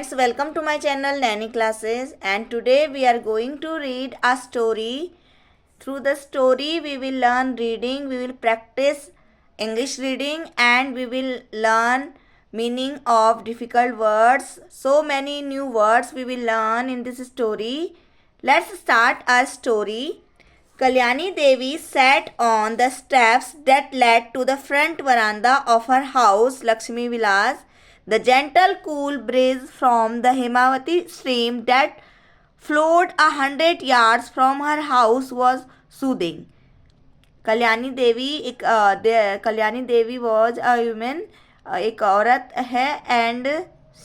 friends, welcome to my channel Nanny Classes, and today we are going to read a story. Through the story we will learn reading, we will practice English reading, and we will learn meaning of difficult words. So many new words we will learn in this story. Let's start our story. Kalyani Devi sat on the steps that led to the front veranda of her house, Lakshmi Vilas. The gentle cool breeze from the Himavati stream that flowed 100 yards from her house was soothing. Kalyani Devi Kalyani Devi was a human, एक औरत है, and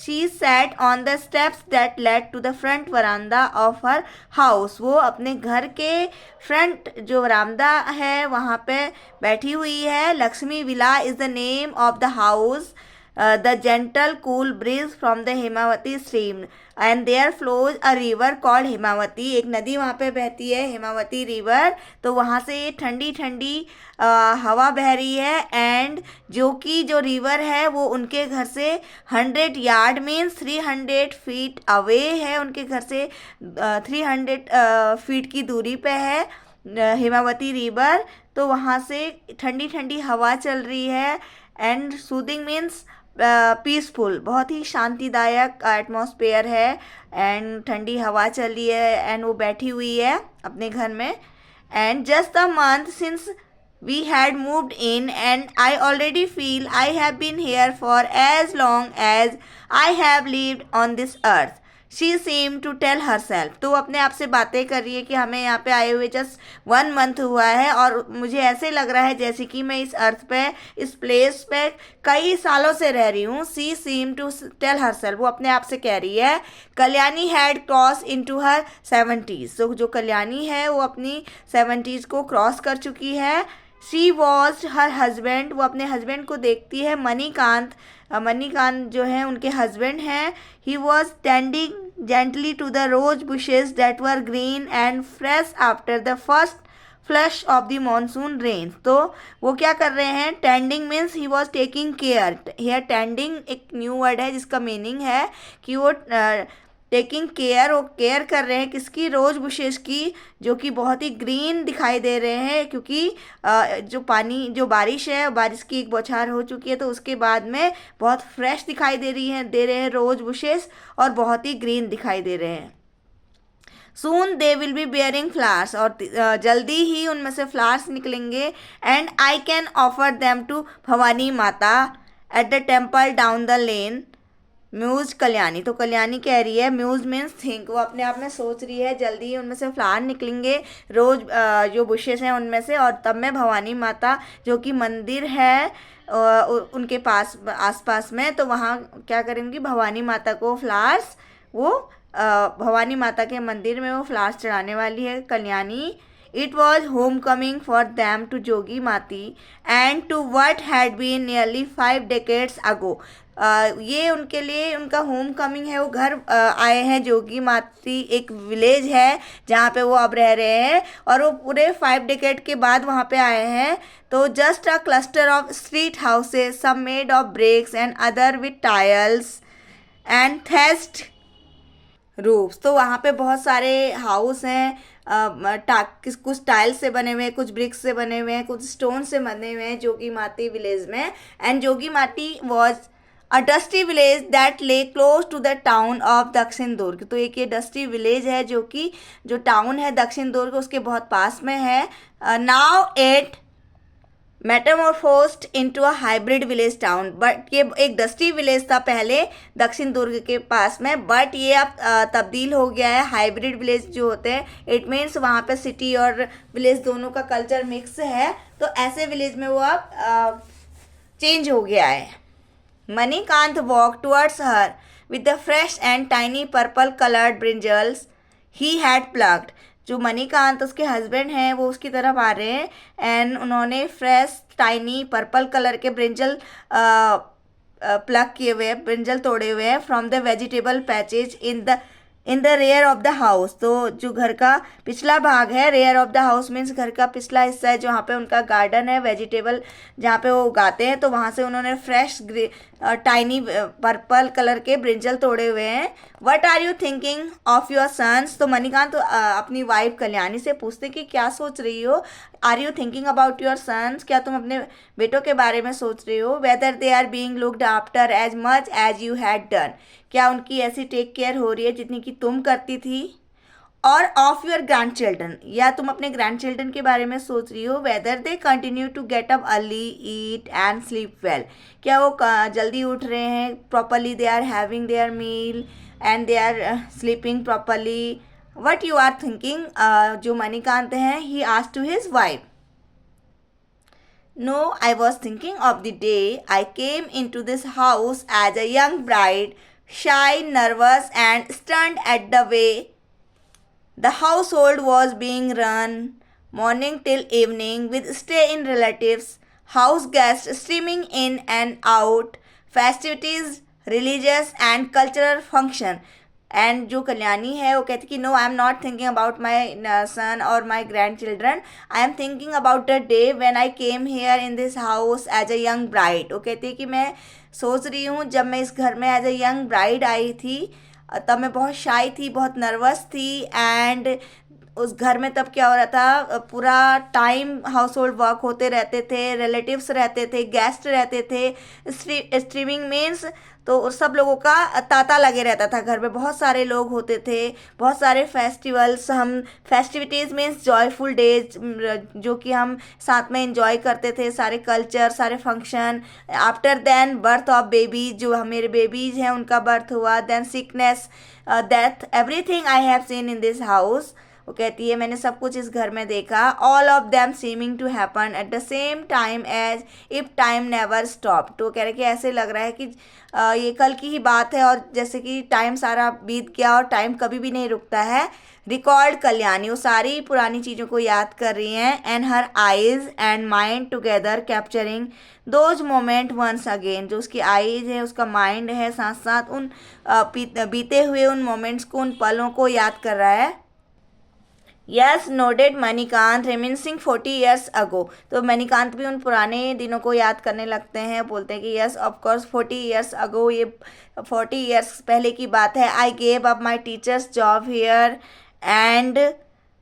she sat on the steps that led to the front verandah of her house. वो अपने घर के front जो वरांदा है वहाँ पे बैठी हुई है. Lakshmi villa is the name of the house. The gentle cool breeze from the Himavati stream, and there flows a river called Himavati. एक नदी वहाँ पे बहती है, हिमावती रिवर. तो वहाँ से ठंडी ठंडी हवा बह रही है, एंड जो रिवर है वो उनके घर से 100 यार्ड मीन्स 300 फीट अवे है. उनके घर से 300 फीट की दूरी पे है हिमावती रिवर. तो वहाँ से ठंडी ठंडी हवा चल रही है, एंड सूदिंग मीन्स पीसफुल, बहुत ही शांतिदायक एटमॉस्फेयर है, एंड ठंडी हवा चल रही है, एंड वो बैठी हुई है अपने घर में. And just a month since we had moved in, and I already feel I have been here for as long as I have lived on this earth. She seem to tell herself. तो अपने आप से बातें कर रही है कि हमें यहाँ पे आए हुए जस्ट 1 मंथ हुआ है, और मुझे ऐसे लग रहा है जैसे कि मैं इस अर्थ पे, इस प्लेस पे कई सालों से रह रही हूँ. She seem to tell herself. वो अपने आप से कह रही है. Kalyani had crossed into her 70s. तो जो कल्याणी है वो अपनी 70s को क्रॉस कर चुकी है. She was her husband. वो अपने हस्बैंड को देखती है. मणिकांत जो है उनके हस्बैंड हैं. He was tending gently to the rose bushes that were green and fresh after the first flush of the monsoon rains. तो वो क्या कर रहे हैं? Tending means he was taking care. Here tending एक न्यू वर्ड है जिसका meaning है कि वो टेकिंग केयर, वो केयर कर रहे हैं किसकी? रोज बुशेस की, जो कि बहुत ही ग्रीन दिखाई दे रहे हैं, क्योंकि जो बारिश है, बारिश की एक बौछार हो चुकी है, तो उसके बाद में बहुत फ्रेश दिखाई दे रहे हैं रोज बुशेस, और बहुत ही ग्रीन दिखाई दे रहे हैं. Soon they will be bearing flowers. और जल्दी ही उनमें से फ्लावर्स निकलेंगे. And I can offer them to Bhavani Mata at the temple down the lane. Muse Kalyani. तो कल्याणी कह रही है, म्यूज मीन्स थिंक. वो अपने आप में सोच रही है जल्दी ही उनमें से फ्लावर निकलेंगे, रोज जो बुशेस हैं उनमें से, और तब मैं भवानी माता जो कि मंदिर है उनके पास आसपास में, तो वहाँ क्या करेंगी? भवानी माता को फ्लावर्स, वो भवानी माता के मंदिर में वो फ्लावर्स चढ़ाने वाली है Kalyani. It was homecoming for them to Jogi Mati and to what had been nearly 5 decades ago. ये उनके लिए उनका होम कमिंग है. वो घर आए हैं. जोगी माती एक विलेज है जहाँ पे वो अब रह रहे हैं, और वो पूरे 5 डेकेड के बाद वहाँ पे आए हैं. तो just a cluster of street houses, some made of bricks and other with tiles and thatched roofs. तो वहाँ पे बहुत सारे हाउस हैं, कुछ टाइल्स से बने हुए हैं, कुछ ब्रिक्स से बने हुए हैं, कुछ स्टोन से बने हुए हैं जोगी माती विलेज में. And Jogi Mati was a dusty village that lay close to the town of Dakshin Durg. तो एक ये डस्टी विलेज है जो टाउन है दक्षिण दुर्ग उसके बहुत पास में है. Now it metamorphosed into a hybrid village town. But ये एक डस्टी विलेज था पहले दक्षिण दुर्ग के पास में, बट ये अब तब्दील हो गया है. हाइब्रिड विलेज जो होते हैं, इट मीन्स वहाँ पे सिटी और विलेज दोनों का कल्चर मिक्स है. तो ऐसे विलेज में वो अब चेंज हो गया है. Manikant walk towards her with the fresh and tiny purple coloured brinjals he had plucked. जो मणिकांत उसके हस्बैंड हैं वो उसकी तरफ आ रहे हैं, एंड उन्होंने फ्रेश टाइनी पर्पल कलर के ब्रिंजल प्लग किए हुए हैं, ब्रिंजल तोड़े हुए हैं from the vegetable patches in the rear of the house. तो जो घर का पिछला भाग है, rear of the house means घर का पिछला हिस्सा है जहाँ पे उनका गार्डन है, वेजिटेबल जहाँ पे वो उगाते हैं, तो वहाँ से उन्होंने फ्रेश टाइनी पर्पल कलर के ब्रिंजल तोड़े हुए हैं. What are you thinking of your sons. तो मणिकांत तो अपनी वाइफ कल्याणी से पूछते कि क्या सोच रही हो. Are you thinking about your sons. क्या तुम अपने बेटों के बारे में सोच रही हो. Whether they are being looked after as much as you had done. क्या उनकी ऐसी टेक केयर हो रही है जितनी कि तुम करती थी. और ऑफ योर ग्रैंड चिल्ड्रन. या तुम अपने ग्रैंड चिल्ड्रन के बारे में सोच रही हो. Whether they continue to get up early, eat and sleep well. क्या वो जल्दी उठ रहे हैं properly. They are having their meal and they are sleeping properly. What you are thinking. जो मणिकांत हैं he asked to his wife. No, I was thinking of the day I came into this house as a young bride, shy, nervous, and stunned at the way the household was being run, morning till evening, with stay-in relatives, house guests streaming in and out, festivities, religious and cultural function. And जो कल्याणी है वो कहती कि no, I am not thinking about my son और my grandchildren. I am thinking about the day when I came here in this house as a young bride. वो कहती है कि मैं सोच रही हूँ जब मैं इस घर में एज अ यंग ब्राइड आई थी तब मैं बहुत शाई थी, बहुत नर्वस थी. एंड उस घर में तब क्या हो रहा था, पूरा टाइम हाउस होल्ड वर्क होते रहते थे, रिलेटिव्स रहते थे, गेस्ट रहते थे. स्ट्रीमिंग मीन्स तो सब लोगों का तांता लगे रहता था. घर में बहुत सारे लोग होते थे, बहुत सारे फेस्टिवल्स. हम फेस्टिविटीज़ मीन्स जॉयफुल डेज जो कि हम साथ में इंजॉय करते थे, सारे कल्चर, सारे function. After then birth of baby, जो हम मेरे बेबीज हैं उनका बर्थ हुआ. Then sickness, death, everything I have seen in this house. वो कहती है मैंने सब कुछ इस घर में देखा. All of them seeming to happen at the same time as if time never stop. तो कह रहे कि ऐसे लग रहा है कि ये कल की ही बात है और जैसे कि टाइम सारा बीत गया और टाइम कभी भी नहीं रुकता है. रिकॉर्ड कल्याणी, वो सारी पुरानी चीज़ों को याद कर रही हैं. And her eyes and mind together capturing those moment once again. जो उसकी आइज है, उसका माइंड है, साथ साथ उन बीते हुए उन मोमेंट्स को, उन पलों को याद कर रहा है. Yes nodded Manikant, reminiscing 40 years ago. तो मणिकांत भी उन पुराने दिनों को याद करने लगते हैं. बोलते हैं कि यस ऑफकोर्स 40 ईयर्स अगो, ये 40 ईयर्स पहले की बात है. I gave up my teacher's job here and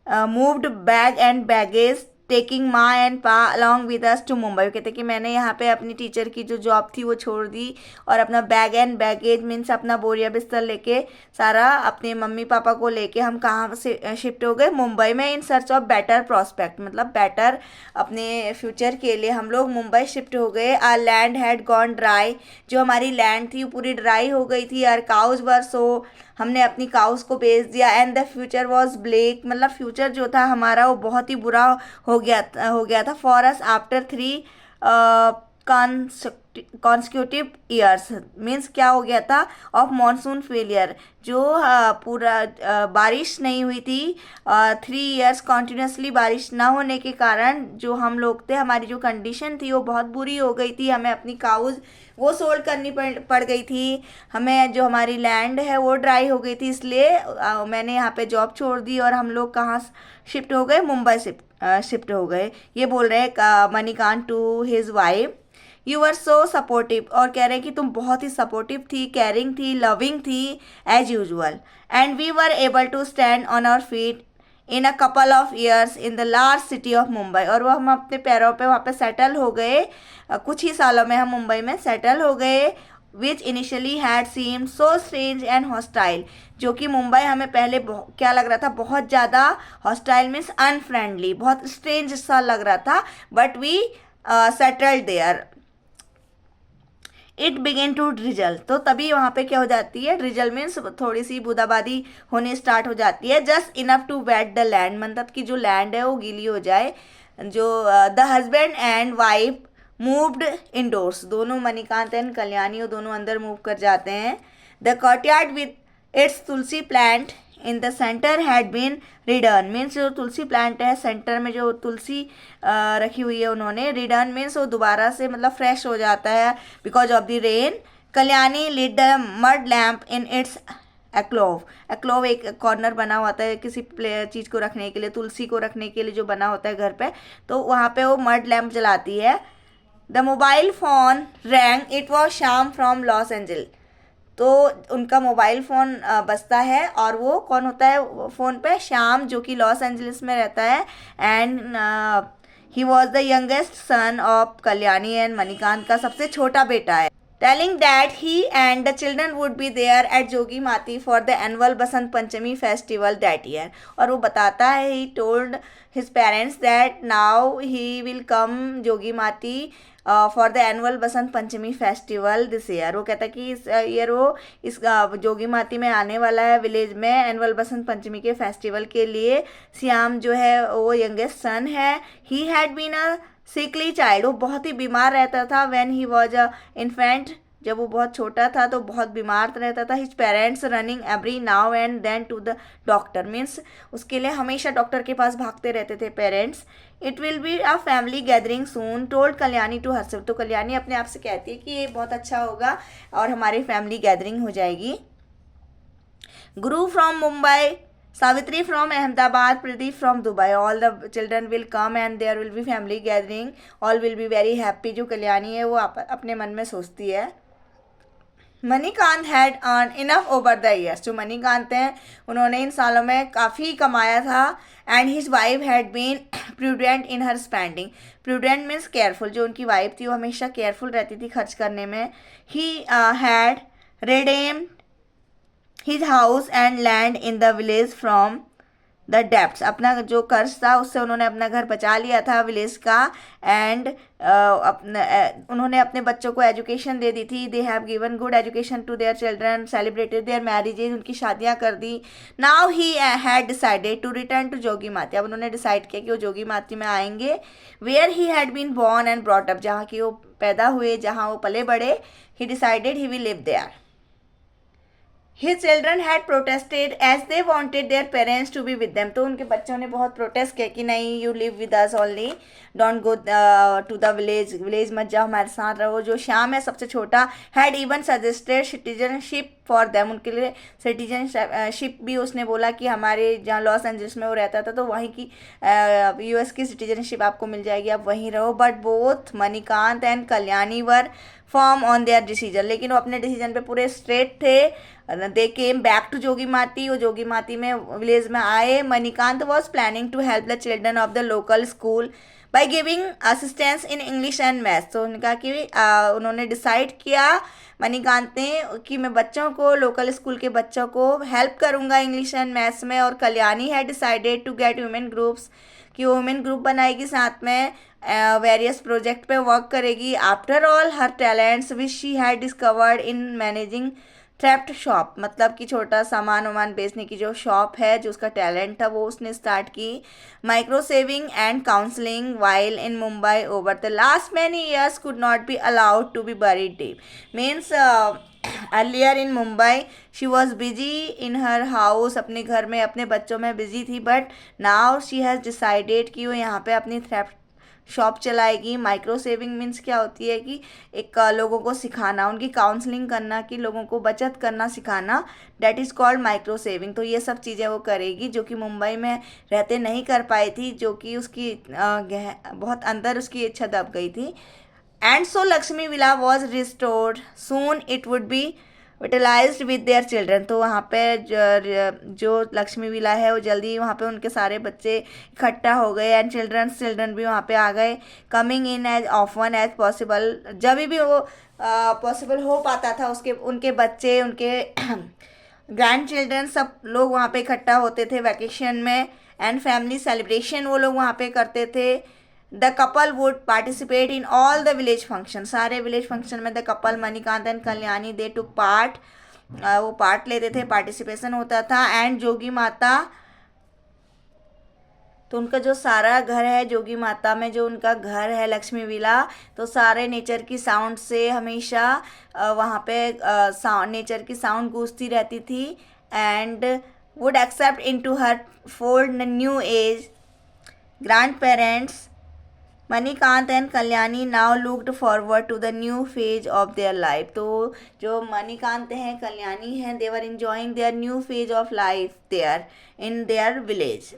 moved bag and baggage taking माँ एंड पा along with us to Mumbai. कहते कि मैंने यहाँ पे अपनी टीचर की जो जॉब थी वो छोड़ दी और अपना बैग एंड बैगेज मीन्स अपना बोरिया बिस्तर लेके सारा अपने मम्मी पापा को लेके हम कहाँ से शिफ्ट हो गए, मुंबई में. In search of better prospect, मतलब बेटर अपने फ्यूचर के लिए हम लोग मुंबई शिफ्ट हो गए. Our land had gone dry, जो हमारी लैंड थी वो पूरी ड्राई हो गई थी. आर काउज वर सो, हमने अपनी काउस को बेच दिया. And the future was black, मतलब फ्यूचर जो था हमारा वो बहुत ही बुरा हो गया था. For us after 3 consecutive years, means क्या हो गया था, ऑफ मॉनसून फेलियर. जो पूरा बारिश नहीं हुई थी, 3 ईयर्स कॉन्टीन्यूसली बारिश ना होने के कारण जो हम लोग थे, हमारी जो कंडीशन थी वो बहुत बुरी हो गई थी. हमें अपनी काउज वो सोल्ड करनी पड़ गई थी. हमें जो हमारी लैंड है वो ड्राई हो गई थी. इसलिए मैंने यहाँ पे जॉब छोड़ दी और हम लोग कहाँ शिफ्ट हो गए, मुंबई शिफ्ट हो गए. ये बोल रहे हैं Manikant to his wife. You are so supportive, और कह रहे हैं कि तुम बहुत ही सपोर्टिव थी, केयरिंग थी, लविंग थी as usual. And we were able to stand on our feet in a couple of years in the large city of Mumbai. और वो हम अपने पैरों पे वहाँ पे सेटल हो गए. कुछ ही सालों में हम मुंबई में सेटल हो गए. Which initially had seemed so strange and hostile, जो कि मुंबई हमें पहले क्या लग रहा था, बहुत ज़्यादा हॉस्टाइल मीन्स अनफ्रेंडली, बहुत स्ट्रेंज सा लग रहा था. But we settled there. It began to drizzle, तो तभी वहाँ पे क्या हो जाती है, ड्रिजल मीन्स थोड़ी सी बूंदाबांदी होने स्टार्ट हो जाती है. Just enough to wet the land, मतलब कि जो लैंड है वो गीली हो जाए. जो the husband and wife moved indoors, दोनों मणिकांत एंड कल्याणी वो दोनों अंदर मूव कर जाते हैं. The courtyard with its tulsi plant in the centre had been ridden, means जो तुलसी प्लांट है सेंटर में जो तुलसी रखी हुई है उन्होंने, रिडन मीन्स वो दोबारा से मतलब फ्रेश हो जाता है because of the rain. Kalyani lead the mud lamp in its एक्लोव. एक्लोव एक कॉर्नर बना होता है किसी चीज़ को रखने के लिए, तुलसी को रखने के लिए जो बना होता है घर पे, तो वहाँ पे वो मड लैम्प जलाती है. The mobile phone wrong, it was Shyam from loss angel. तो उनका मोबाइल फ़ोन बजता है और वो कौन होता है फ़ोन पे, श्याम, जो कि लॉस एंजलिस में रहता है। And he was the youngest son of Kalyani and Manikant का सबसे छोटा बेटा है। Telling that he and the children would be there at Jogi Mati for the annual Basant Panchami festival that year. और वो बताता है, he told his parents that now he will come Jogi Mati for the annual Basant Panchami festival this year. वो कहता है कि इस year वो इस जोगी माती में आने वाला है विलेज में एनुअल बसंत पंचमी के फेस्टिवल के लिए। श्याम जो है वो यंगेस्ट सन है। He had been a sickly child, वो बहुत ही बीमार रहता था। When he was an infant, जब वो बहुत छोटा था तो बहुत बीमार रहता था। His parents running every now and then to the doctor, means उसके लिए हमेशा डॉक्टर के पास भागते रहते थे parents. It will be a family gathering soon told Kalyani to herself. तो कल्याणी अपने आप से कहती है कि ये बहुत अच्छा होगा और हमारी फैमिली गैदरिंग हो जाएगी। गुरु from Mumbai, Savitri from Ahmedabad, Pradeep from Dubai. All the children will come and there will be family gathering. All will be very happy. जो कल्याणी है वो अपने मन में सोचती है। Manikant had earn enough over the years, जो मणिकांत हैं उन्होंने इन सालों में काफ़ी कमाया था। And his wife had been prudent in her spending. Prudent means careful, जो उनकी वाइफ थी वो हमेशा केयरफुल रहती थी खर्च करने में। He had redeemed his house and land in the village from the depths. अपना जो कर्ज था उससे उन्होंने अपना घर बचा लिया था विलेज का। एंड उन्होंने अपने बच्चों को एजुकेशन दे दी थी। They have given good education to their children, celebrated their marriages, उनकी शादियां कर दी। Now he had decided to return to Jogi Mati. अब उन्होंने डिसाइड किया कि वो जोगी माती में आएंगे। Where he had been born and brought up, जहाँ की वो पैदा हुए, जहाँ वो पले बड़े। He decided he will live there. His children had protested as they wanted their parents to be with them. तो उनके बच्चों ने बहुत प्रोटेस्ट किया कि नहीं, you live with us only, don't go to the village, village मत जाओ, हमारे साथ रहो। जो श्याम है सबसे छोटा, had even suggested citizenship for them, उनके लिए सिटीजनशिप भी उसने बोला कि हमारे जहाँ लॉस एंजल्स में वो रहता था तो वहीं की यूएस की सिटीजनशिप आपको मिल जाएगी, आप वहीं रहो। But both Manikant and Kalyani were form on their decision, लेकिन वो अपने डिसीजन पे पूरे स्ट्रेट थे। दे केम बैक टू जोगी माती, वो जोगी माती में विलेज में आए। Manikant was planning to help the children of the local school by giving assistance in English and maths. तो उन्होंने कहा कि उन्होंने डिसाइड किया मणिकांत ने कि मैं बच्चों को, लोकल स्कूल के बच्चों को हेल्प करूंगा इंग्लिश एंड मैथ्स में। और कल्याणी है decided to get women groups, कि वो वुमेन ग्रुप बनाएगी, साथ में वेरियस प्रोजेक्ट पे वर्क करेगी। After all her talents which she had discovered in managing thrift shop, मतलब कि छोटा सामान वामान बेचने की जो शॉप है, जो उसका टैलेंट था वो उसने स्टार्ट की। Micro saving and counselling while in Mumbai over the last many years could not be allowed to be buried deep, means earlier in Mumbai she was busy in her house, अपने घर में अपने बच्चों में बिजी थी। But now she has decided कि वो यहाँ पे अपनी थ्रेफ्ट शॉप चलाएगी। माइक्रो सेविंग मीन्स क्या होती है कि एक लोगों को सिखाना, उनकी काउंसलिंग करना, कि लोगों को बचत करना सिखाना, that is called micro saving. तो ये सब चीज़ें वो करेगी जो कि मुंबई में रहते नहीं कर पाई थी, जो कि उसकी बहुत अंदर उसकी इच्छा दब गई थी। And so Lakshmi villa was restored soon, it would be utilised with their children. तो वहाँ पे जो लक्ष्मी विला है वो जल्दी वहाँ पे उनके सारे बच्चे इकट्ठा हो गए। एंड चिल्ड्रन भी वहाँ पे आ गए। Coming in as often as possible, जब भी वो पॉसिबल हो पाता था उसके उनके बच्चे, उनके ग्रैंड चिल्ड्रन, सब लोग वहाँ पे इकट्ठा होते थे वैकेशन में। एंड फैमिली सेलिब्रेशन वो लोग वहाँ पे करते थे। The couple would participate in all the village function, सारे विलेज फंक्शन में the couple Manikant and Kalyani they took part, वो पार्ट लेते थे, पार्टिसिपेशन होता था। एंड जोगी माता, तो उनका जो सारा घर है जोगी माता में, जो उनका घर है लक्ष्मी विला, तो सारे नेचर की साउंड से हमेशा वहाँ पे नेचर की साउंड गूंजती रहती थी। And would accept into her fold new age grandparents. Manikant and Kalyani now looked forward to the new phase of their life. तो जो मणिकांत हैं, कल्याणी हैं, they were enjoying their new phase of life there in their village.